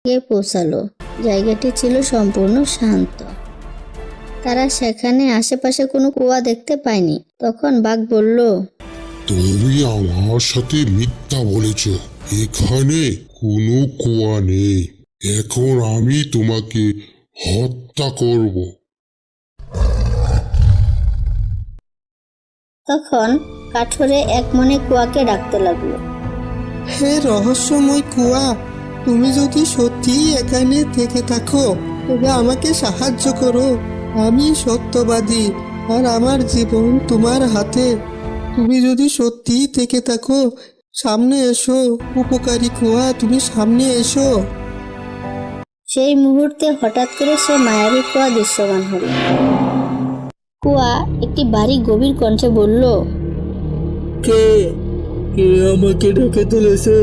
গিয়ে পৌঁছালো। জায়গাটি ছিল সম্পূর্ণ শান্ত। তারা সেখানে আশেপাশে কোনো কুয়া দেখতে পায়নি। তখন বাঘ বলল, তুমি আমার সাথে মিথ্যা বলেছ, এখানে কোনো কুয়া নেই। এখন আমি তোমাকে হত্যা করব। তখন কাঠুরে এক মনে কুয়াকে ডাকতে লাগলো। হে রহস্যময় কুয়া, তুমি যদি সত্যিই এখানে থেকে থাকো তবে আমাকে সাহায্য করো। আমি সত্যবাদী আর আমার জীবন তোমার হাতে। তুমি যদি সত্যিই থেকে থাকো সামনে এসো, উপকারী কুয়া, তুমি সামনে এসো। সেই মুহূর্তে হঠাৎ করে সে মায়াবী কুয়া দৃশ্যমান হলো। কুয়া একটি ভারী গভীর কণ্ঠে বলল, কে কে আমাকে ডেকে তুলেছে?